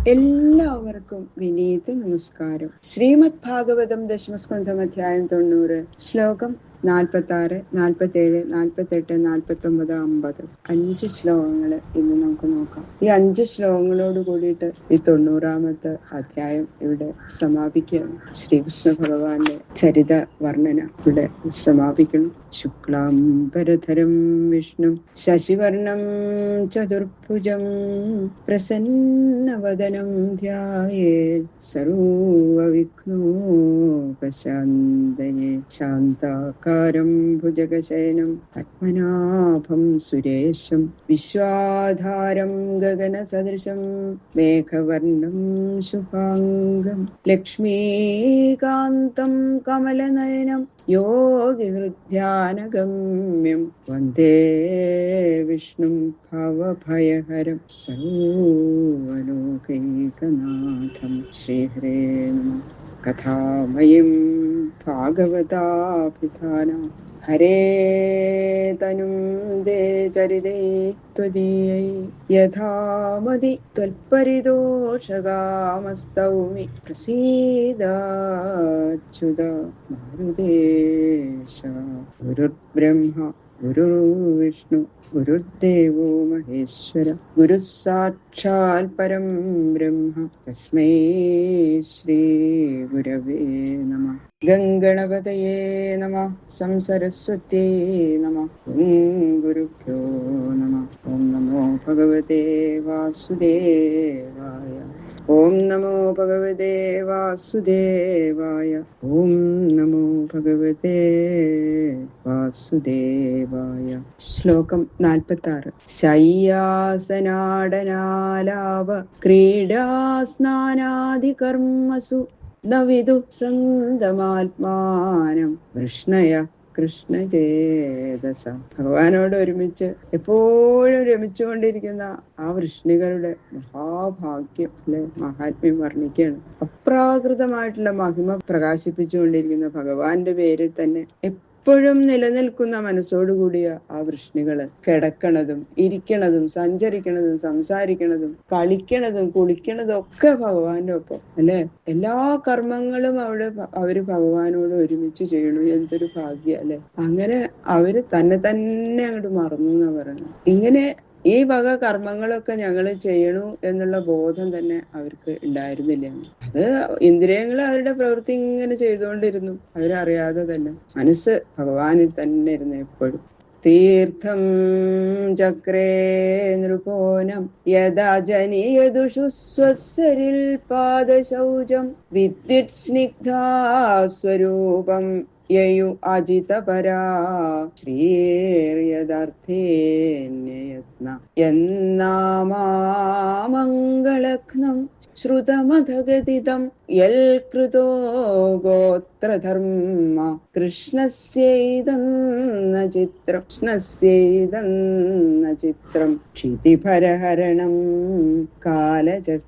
എല്ലാവർക്കും വിനീത നമസ്കാരം. ശ്രീമദ് ഭാഗവതം ദശമസ്കന്ധം അധ്യായം 90, ശ്ലോകം 46, 47, 48, 49, 50. 5 ശ്ലോകങ്ങൾ ഇന്ന് നമുക്ക് നോക്കാം. ഈ 5 ശ്ലോകങ്ങളോട് കൂടിയിട്ട് ഈ 90ാമത്തെ അധ്യായം ഇവിടെ സമാപിക്കുകയാണ്. ശ്രീകൃഷ്ണ ഭഗവാന്റെ ചരിത വർണ്ണന ഇവിടെ സമാപിക്കണം. ശുക്ലാംബരധരം വിഷ്ണു ശശിവർണം ചതുർഭുജം പ്രസന്നവദനം ധ്യായേത് സർവവിഘ്നോപശാന്തയേ ശാന്താകാരം ഭുജഗശയനം പത്മനാഭം സുരേശം വിശ്വാധാരം ഗഗനസദൃശം മേഘവർണം ശുഭാംഗം ലക്ഷ്മീകാന്തം കമലനയനം യോഗിഹൃദ്ധ്യാനഗമ്യം വന്ദേ വിഷ്ണും ഭവഭയഹരം സർവലോകൈകനാഥം. ശ്രീഹരേ നമഃ. കഥാമയം ഭാഗവതാഭിധാനം ഹരേ തനും ദേ ചരിതേ ത്വദീയൈ യഥാമതി ത്വൽപരിതോഷകാമസ്തൗമി പ്രസീദാച്യുത മാരുതേശ. ഗുരുർബ്രഹ്മ ഗുരുർവിഷ്ണു ഗുരുദേവോ മഹേശ്വര ഗുരുഃ സാക്ഷാൽ പരം ബ്രഹ്മ തസ്മൈ ശ്രീ ഗുരവേ നമഃ. ഗംഗണപതയേ നമഃ. സംസരസ്വത്യേ നമഃ. ഗുരുഭ്യോ നമഃ. ഓം നമോ ഭഗവതേ വാസുദേവായ. ഓം നമോ ഭഗവതേ വാസുദേവായ. ഓം നമോ ഭഗവതേ വാസുദേവായ. ശ്ലോകം 46. ശയ്യാസനാടനാലാപ ക്രീഡാസ്നാനാദികർമ്മസു ന വിദുഃ സന്തമാത്മാനം വൃഷ്ണയ കൃഷ്ണചേതസ. ഭഗവാനോട് ഒരുമിച്ച് എപ്പോഴും രമിച്ചുകൊണ്ടിരിക്കുന്ന ആ വൃഷ്ണികളുടെ മഹാഭാഗ്യം അല്ലെ മഹാത്മ്യം വർണ്ണിക്കുകയാണ്. അപ്രാകൃതമായിട്ടുള്ള മഹിമ പ്രകാശിപ്പിച്ചുകൊണ്ടിരിക്കുന്ന ഭഗവാന്റെ പേരിൽ തന്നെ എപ്പോഴും നിലനിൽക്കുന്ന മനസ്സോടുകൂടിയ ആ വൃഷ്ണികള് കിടക്കണതും ഇരിക്കണതും സഞ്ചരിക്കണതും സംസാരിക്കണതും കളിക്കണതും കുളിക്കണതും ഒക്കെ ഭഗവാന്റെ ഒപ്പം അല്ലെ. എല്ലാ കർമ്മങ്ങളും അവര് ഭഗവാനോട് ഒരുമിച്ച് ചെയ്യണു. എന്തൊരു ഭാഗ്യ അല്ലെ. അങ്ങനെ അവര് തന്നെ അങ്ങോട്ട് മറന്നു എന്നാ പറയുന്നത്. ഇങ്ങനെ ഈ വക കർമ്മങ്ങളൊക്കെ ഞങ്ങൾ ചെയ്യണു എന്നുള്ള ബോധം തന്നെ അവർക്ക് ഉണ്ടായിരുന്നില്ല. അത് ഇന്ദ്രിയങ്ങൾ അവരുടെ പ്രവൃത്തി ഇങ്ങനെ ചെയ്തുകൊണ്ടിരുന്നു. അവരറിയാതെ തന്നെ മനസ്സ് ഭഗവാനിൽ തന്നെ ഇരുന്നു എപ്പോഴും. തീർത്ഥം ചക്രേ നൃപോനം യദാ ജനീയദുഷു സ്വസ്സരിൽ പാദശൗചം വിദ്യുത് സ്നിഗ്ധാ സ്വരൂപം യയു അജിതപരാ ശ്രീയദാർത്ഥേന്യയത്ന യന്നാമാമംഗളഘ്നം ശ്രുതമധഗതിതം യൽകൃതോ ഗോത്രധർമ്മ കൃഷ്ണസ്യൈതന്ന ചിത്രം ക്ഷിതിഭരഹരണം കാലചക്ര.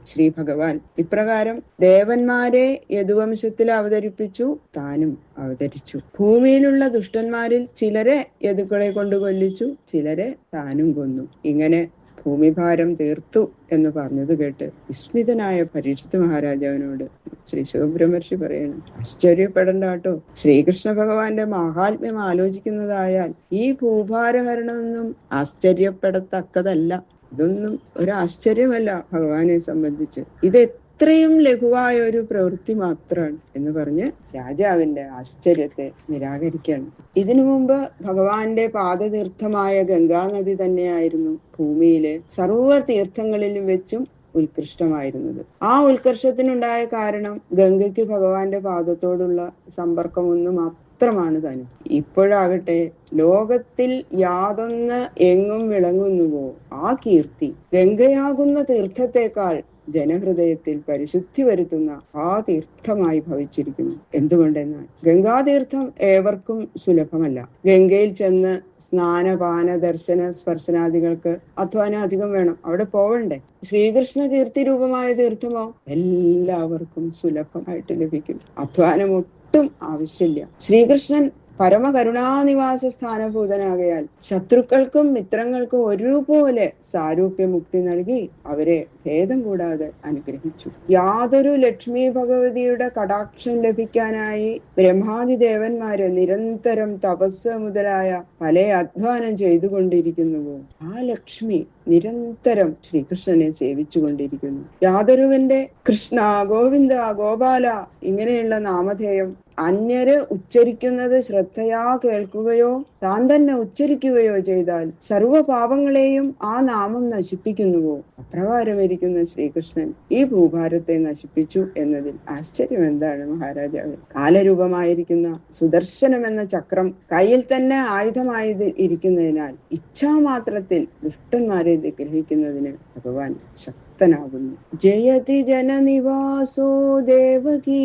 ശ്രീ ഭഗവാൻ ഇപ്രകാരം ദേവന്മാരെ യദുവംശത്തിൽ അവതരിപ്പിച്ചു, താനും അവതരിച്ചു. ഭൂമിയിലുള്ള ദുഷ്ടന്മാരിൽ ചിലരെ യദുക്കളെ കൊണ്ട് കൊല്ലിച്ചു, ചിലരെ താനും കൊന്നു. ഇങ്ങനെ ഭൂമിഭാരം തീർത്തു എന്ന് പറഞ്ഞത് കേട്ട് വിസ്മിതനായ പരീക്ഷിത് മഹാരാജാവിനോട് ശ്രീ ശുഖബ്രഹ്മർഷി പറയണം, ആശ്ചര്യപ്പെടണ്ടാട്ടോ. ശ്രീകൃഷ്ണ ഭഗവാന്റെ മഹാത്മ്യം ആലോചിക്കുന്നതായാൽ ഈ ഭൂഭാരഹരണമൊന്നും ആശ്ചര്യപ്പെടത്തക്കതല്ല. ഇതൊന്നും ഒരാശ്ചര്യമല്ല ഭഗവാനെ സംബന്ധിച്ച്. ഇത് എത്രയും ലഘുവായ ഒരു പ്രവൃത്തി മാത്രമാണ് എന്ന് പറഞ്ഞ് രാജാവിന്റെ ആശ്ചര്യത്തെ നിരാകരിക്കുകയാണ്. ഇതിനു മുമ്പ് ഭഗവാന്റെ പാദതീർത്ഥമായ ഗംഗാനദി തന്നെയായിരുന്നു ഭൂമിയിലെ സർവ്വ തീർത്ഥങ്ങളിലും വെച്ചും ഉത്കൃഷ്ടമായിരുന്നത്. ആ ഉത്കർഷത്തിനുണ്ടായ കാരണം ഗംഗയ്ക്ക് ഭഗവാന്റെ പാദത്തോടുള്ള സമ്പർക്കമൊന്നും മാത്രമാണ് താനും. ഇപ്പോഴാകട്ടെ ലോകത്തിൽ യാതൊന്ന് എങ്ങും വിളങ്ങുന്നുവോ ആ കീർത്തി ഗംഗയാകുന്ന തീർത്ഥത്തെക്കാൾ ജനഹൃദയത്തിൽ പരിശുദ്ധി വരുത്തുന്ന ആ തീർത്ഥമായി ഭവിച്ചിരിക്കുന്നു. എന്തുകൊണ്ടെന്നാൽ ഗംഗാതീർത്ഥം ഏവർക്കും സുലഭമല്ല. ഗംഗയിൽ ചെന്ന് സ്നാനപാന ദർശന സ്പർശനാദികൾക്ക് അധ്വാനം അധികം വേണം. അവിടെ പോവണ്ടേ. ശ്രീകൃഷ്ണ കീർത്തി രൂപമായ തീർത്ഥമോ എല്ലാവർക്കും സുലഭമായിട്ട് ലഭിക്കും. അധ്വാനം ഒട്ടും ആവശ്യമില്ല. ശ്രീകൃഷ്ണൻ പരമകരുണാനിവാസ സ്ഥാനഭൂതനാകയാൽ ശത്രുക്കൾക്കും മിത്രങ്ങൾക്കും ഒരുപോലെ സാരൂപ്യമുക്തി നൽകി അവരെ ഭേദം കൂടാതെ അനുഗ്രഹിച്ചു. യാതൊരു ലക്ഷ്മി ഭഗവതിയുടെ കടാക്ഷം ലഭിക്കാനായി ബ്രഹ്മാദി ദേവന്മാര് നിരന്തരം തപസ് മുതലായ പല അധ്വാനം ചെയ്തുകൊണ്ടിരിക്കുന്നുവോ, ആ ലക്ഷ്മി നിരന്തരം ശ്രീകൃഷ്ണനെ സേവിച്ചുകൊണ്ടിരിക്കുന്നു. യാതൊരുവന്റെ കൃഷ്ണ, ഗോവിന്ദ, ഗോപാല ഇങ്ങനെയുള്ള നാമധേയം അന്യര് ഉച്ചരിക്കുന്നത് ശ്രദ്ധയാ കേൾക്കുകയോ താൻ തന്നെ ഉച്ചരിക്കുകയോ ചെയ്താൽ സർവപാപങ്ങളെയും ആ നാമം നശിപ്പിക്കുന്നുവോ, അപ്രകാരമിരിക്കുന്ന ശ്രീകൃഷ്ണൻ ഈ ഭൂഭാരത്തെ നശിപ്പിച്ചു എന്നതിൽ ആശ്ചര്യം എന്താണ് മഹാരാജാവ്? കാലരൂപമായിരിക്കുന്ന സുദർശനം എന്ന ചക്രം കയ്യിൽ തന്നെ ആയുധമായി ഇരിക്കുന്നതിനാൽ ഇച്ഛാമാത്രത്തിൽ ദുഷ്ടന്മാരെ നിഗ്രഹിക്കുന്നതിന് ഭഗവാൻ ശക്തനാകുന്നു. ജയതി ജനനിവാസോ ദേവകീ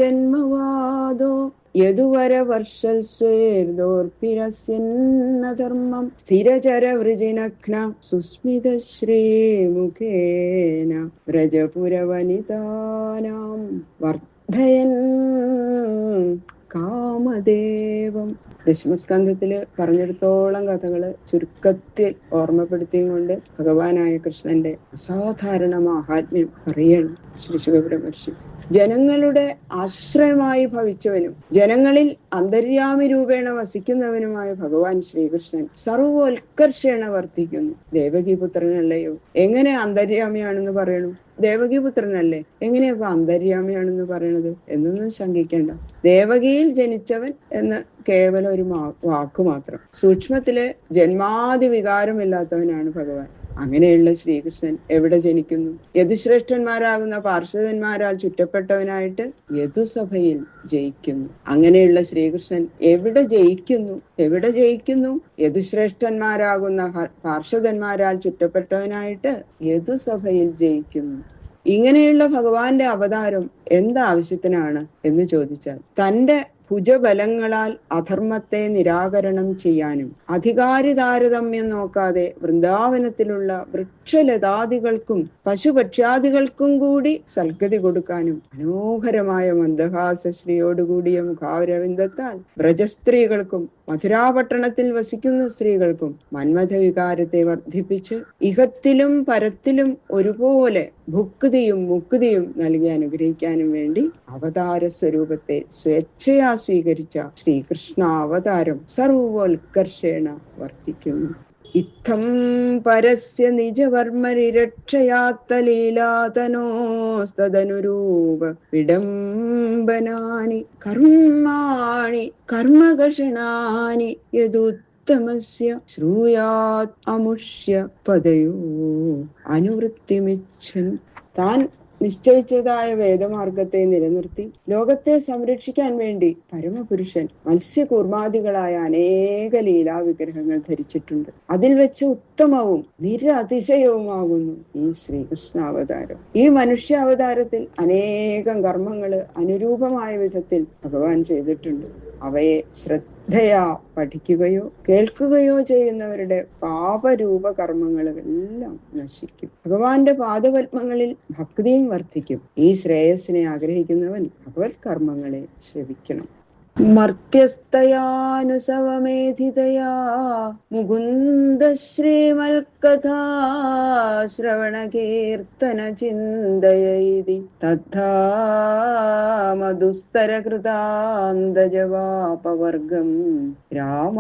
ജന്മവാദോ യദുവര വർഷൽസ്വേർദോർപ്പിരസ്യന്നധർമ്മം സ്ഥിരചര വൃജിനഘ്ന സുസ്മിത ശ്രീമുഖേന വ്രജപുരവനിതാനാം വർദ്ധയൻ കാമദേവം. ദശമസ്കന്ധത്തില് പറഞ്ഞിടത്തോളം കഥകള് ചുരുക്കത്തിൽ ഓർമ്മപ്പെടുത്തിയും കൊണ്ട് ഭഗവാനായ കൃഷ്ണന്റെ അസാധാരണ മാഹാത്മ്യം പറയണം ശ്രീ ശുകബ്രഹ്മർഷി. ജനങ്ങളുടെ ആശ്രയമായി ഭവിച്ചവനും ജനങ്ങളിൽ അന്തര്യാമി രൂപേണ വസിക്കുന്നവനുമായ ഭഗവാൻ ശ്രീകൃഷ്ണൻ സർവോത്കർഷേണ വർത്തിക്കുന്നു. ദേവകീപുത്രനല്ലയോ, എങ്ങനെ അന്തര്യാമിയാണെന്ന് പറയണു? ദേവകീപുത്രനല്ലേ, എങ്ങനെയപ്പോ അന്തര്യാമിയാണെന്ന് പറയണത് എന്നൊന്നും ശങ്കിക്കേണ്ട. ദേവകിയിൽ ജനിച്ചവൻ എന്ന് കേവലം ഒരു വാക്കു മാത്രം. സൂക്ഷ്മത്തില് ജന്മാദി വികാരമില്ലാത്തവനാണ് ഭഗവാൻ. അങ്ങനെയുള്ള ശ്രീകൃഷ്ണൻ എവിടെ ജനിക്കുന്നു? യദുശ്രേഷ്ഠന്മാരാകുന്ന പാർഷദന്മാരാൽ ചുറ്റപ്പെട്ടവനായിട്ട് യദുസഭയിൽ ജയിക്കുന്നു. അങ്ങനെയുള്ള ശ്രീകൃഷ്ണൻ എവിടെ ജയിക്കുന്നു? എവിടെ ജയിക്കുന്നു? യദുശ്രേഷ്ഠന്മാരാകുന്ന പാർഷദന്മാരാൽ ചുറ്റപ്പെട്ടവനായിട്ട് യദുസഭയിൽ ജയിക്കുന്നു. ഇങ്ങനെയുള്ള ഭഗവാന്റെ അവതാരം എന്താവശ്യത്തിനാണ് എന്ന് ചോദിച്ചാൽ, തന്റെ ഭുജബലങ്ങളാൽ അധർമ്മത്തെ നിരാകരണം ചെയ്യാനും അധികാരി താരതമ്യം നോക്കാതെ വൃന്ദാവനത്തിലുള്ള വൃക്ഷലതാദികൾക്കും പശുപക്ഷ്യാദികൾക്കും കൂടി സൽഗതി കൊടുക്കാനും മനോഹരമായ മന്ദഹാസശ്രീയോടുകൂടിയ മുഖാരവിന്ദത്താൽ വ്രജസ്ത്രീകൾക്കും മഥുരാപട്ടണത്തിൽ വസിക്കുന്ന സ്ത്രീകൾക്കും മന്മഥവികാരത്തെ വർദ്ധിപ്പിച്ച് ഇഹത്തിലും പരത്തിലും ഒരുപോലെ ഭുക്തിയും മുക്തിയും നൽകി അനുഗ്രഹിക്കാനും വേണ്ടി അവതാര സ്വരൂപത്തെ സ്വേച്ഛയാ സ്വീകരിച്ച ശ്രീകൃഷ്ണാവതാരം സർവോത്കർഷേണ വർത്തിക്കുന്നു. ഇത്തം പരസ്യ നിജവർമ്മനിരക്ഷയാത്തലീലാതനോസ്തദനുരൂപ വിഡംബനാനി കർമാണി കർമ്മകഷണാനി യദുത്തമസ്യ ശ്രൂയാത് അമുഷ്യ പദയോ അനുവൃത്തിമിച്ഛൻ. താൻ നിശ്ചയിച്ചതായ വേദമാർഗത്തെ നിലനിർത്തി ലോകത്തെ സംരക്ഷിക്കാൻ വേണ്ടി പരമപുരുഷൻ മത്സ്യകൂർമാദികളായ അനേക ലീലാവിഗ്രഹങ്ങൾ ധരിച്ചിട്ടുണ്ട്. അതിൽ വെച്ച് ഉത്തമവും നിരതിശയവുമാകുന്നു ഈ ശ്രീകൃഷ്ണാവതാരം. ഈ മനുഷ്യാവതാരത്തിൽ അനേകം കർമ്മങ്ങള് അനുരൂപമായ വിധത്തിൽ ഭഗവാൻ ചെയ്തിട്ടുണ്ട്. അവയെ ശ്രദ്ധയാ പഠിക്കുകയോ കേൾക്കുകയോ ചെയ്യുന്നവരുടെ പാപരൂപ കർമ്മങ്ങളെല്ലാം നശിക്കും. ഭഗവാന്റെ പാദപത്മങ്ങളിൽ ഭക്തിയും വർദ്ധിക്കും. ഈ ശ്രേയസ്സിനെ ആഗ്രഹിക്കുന്നവൻ ഭഗവത് കർമ്മങ്ങളെ ശ്രവിക്കണം. മർത്യസ്തയാനുസവമേധിതയാ മുകുന്ദ ശ്രീമൽകഥാ ശ്രവണ കീർത്തന ചിന്തയൈതി തദ്ധാ മധുസ്തര കൃതാന്തജവാപവർഗം രാമാത്മനം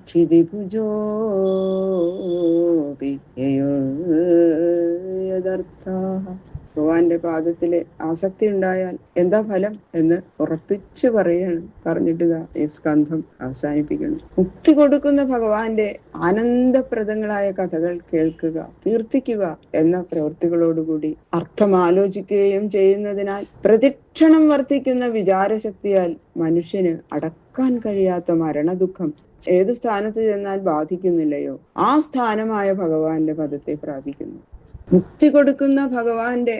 ക്ഷിതിഭുജോപി യദർത്ഥാഃ. ഭഗവാന്റെ പാദത്തില് ആസക്തി ഉണ്ടായാൽ എന്താ ഫലം എന്ന് ഉറപ്പിച്ചു പറയാണ്. പറഞ്ഞിട്ട് ഈ സ്കന്ധം അവസാനിപ്പിക്കണം. മുക്തി കൊടുക്കുന്ന ഭഗവാന്റെ ആനന്ദപ്രദങ്ങളായ കഥകൾ കേൾക്കുക, കീർത്തിക്കുക എന്ന പ്രവൃത്തികളോടുകൂടി അർത്ഥം ആലോചിക്കുകയും ചെയ്യുന്നതിനാൽ പ്രതിക്ഷണം വർദ്ധിക്കുന്ന വിചാരശക്തിയാൽ മനുഷ്യന് അടക്കാൻ കഴിയാത്ത മരണദുഃഖം ഏതു സ്ഥാനത്ത് ചെന്നാൽ ബാധിക്കുന്നില്ലയോ, ആ സ്ഥാനമായ ഭഗവാന്റെ പദത്തെ പ്രാപിക്കുന്നു. മുക്തി കൊടുക്കുന്ന ഭഗവാന്റെ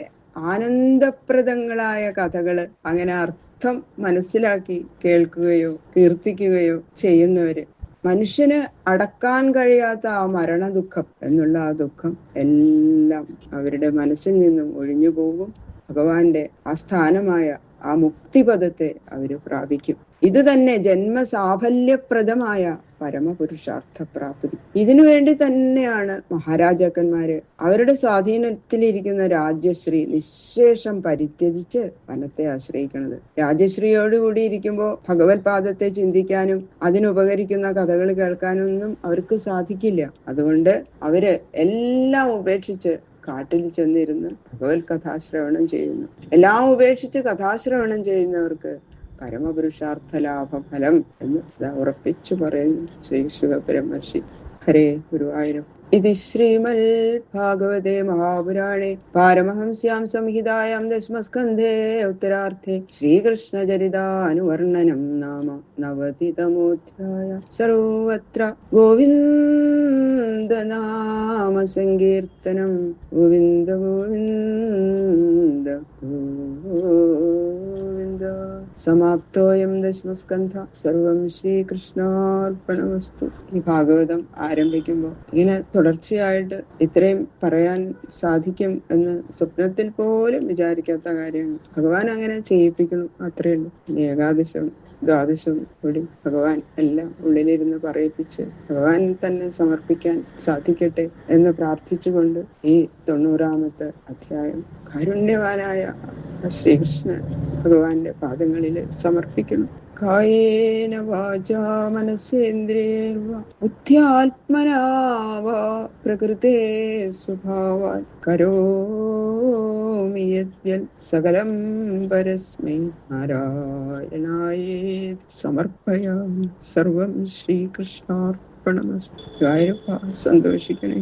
ആനന്ദപ്രദങ്ങളായ കഥകള് അങ്ങനെ അർത്ഥം മനസ്സിലാക്കി കേൾക്കുകയോ കീർത്തിക്കുകയോ ചെയ്യുന്നവര് മനുഷ്യന് അടക്കാൻ കഴിയാത്ത ആ മരണദുഃഖം എന്നുള്ള ആ ദുഃഖം എല്ലാം അവരുടെ മനസ്സിൽ നിന്നും ഒഴിഞ്ഞു പോകും. ഭഗവാന്റെ ആ സ്ഥാനമായ ആ മുക്തിപദത്തെ അവര് പ്രാപിക്കും. ഇത് തന്നെ ജന്മസാഫല്യപ്രദമായ പരമപുരുഷാർത്ഥ പ്രാപ്തി. ഇതിനു വേണ്ടി തന്നെയാണ് മഹാരാജാക്കന്മാര് അവരുടെ സ്വാധീനത്തിലിരിക്കുന്ന രാജ്യശ്രീ നിശേഷം പരിത്യജിച്ച് വനത്തെ ആശ്രയിക്കുന്നത്. രാജശ്രീയോടുകൂടി ഇരിക്കുമ്പോൾ ഭഗവത് പാദത്തെ ചിന്തിക്കാനും അതിനുപകരിക്കുന്ന കഥകൾ കേൾക്കാനൊന്നും അവർക്ക് സാധിക്കില്ല. അതുകൊണ്ട് അവര് എല്ലാം ഉപേക്ഷിച്ച് കാട്ടിൽ ചെന്നിരുന്ന് ഭഗവത് കഥാശ്രവണം ചെയ്യുന്നു. എല്ലാം ഉപേക്ഷിച്ച് കഥാശ്രവണം ചെയ്യുന്നവർക്ക് പരമപുരുഷാർത്ഥ ലാഭ ഫലം എന്ന് ഉറപ്പിച്ചു പറയുന്നു ശ്രീ ശുകബ്രഹ്മർഷി. ഹരേ ഗുരുവായൂരം. ഇത് ശ്രീമൽ ഭാഗവതേ മഹാപുരാണേ പാരമഹംസ്യാം സംഹിതായാം ദശമസ്കന്ധേ ഉത്തരാർത്ഥേ ശ്രീകൃഷ്ണചരിതാനുവർണ്ണനം നാമ നവതിതമോധ്യായ. സർവത്ര ഗോവിന്ദനാമ സങ്കീർത്തനം. ഗോവിന്ദ ഗോവിന്ദ ഗോവിന്ദ. സമാപ്തോയം ദശമസ്കന്ധ. സർവം ശ്രീകൃഷ്ണാർപ്പണമസ്തു. ഈ ഭാഗവതം ആരംഭിക്കുമ്പോൾ ഇങ്ങനെ തുടർച്ചയായിട്ട് ഇത്രയും പറയാൻ സാധിക്കും എന്ന് സ്വപ്നത്തിൽ പോലും വിചാരിക്കാത്ത കാര്യമാണ്. ഭഗവാൻ അങ്ങനെ ചെയ്യിപ്പിക്കണം, അത്രേ ഉള്ളൂ. ഏകാദശം ദ്വാദശം കൂടി ഭഗവാൻ എല്ലാം ഉള്ളിലിരുന്ന് പറയിപ്പിച്ച് ഭഗവാൻ തന്നെ സമർപ്പിക്കാൻ സാധിക്കട്ടെ എന്ന് പ്രാർത്ഥിച്ചുകൊണ്ട് ഈ 90ാമത്തെ അധ്യായം കാരുണ്യവാനായ ശ്രീകൃഷ്ണ ഭഗവാന്റെ പാദങ്ങളിൽ സമർപ്പിക്കണം. കായേന വാചാ മനസേന്ദ്രിയർവാ ബുദ്ധ്യാത്മനാ വാ പ്രകൃതേ സ്വഭാവാൻ കരോമി യദ്യൽ സകലം പരസ്മൈ നാരായണായേതി സമർപ്പയാമി. സർവം ശ്രീകൃഷ്ണാർപ്പണമസ്തു. ഗുരുവായൂരപ്പ സന്തോഷിക്കണേ.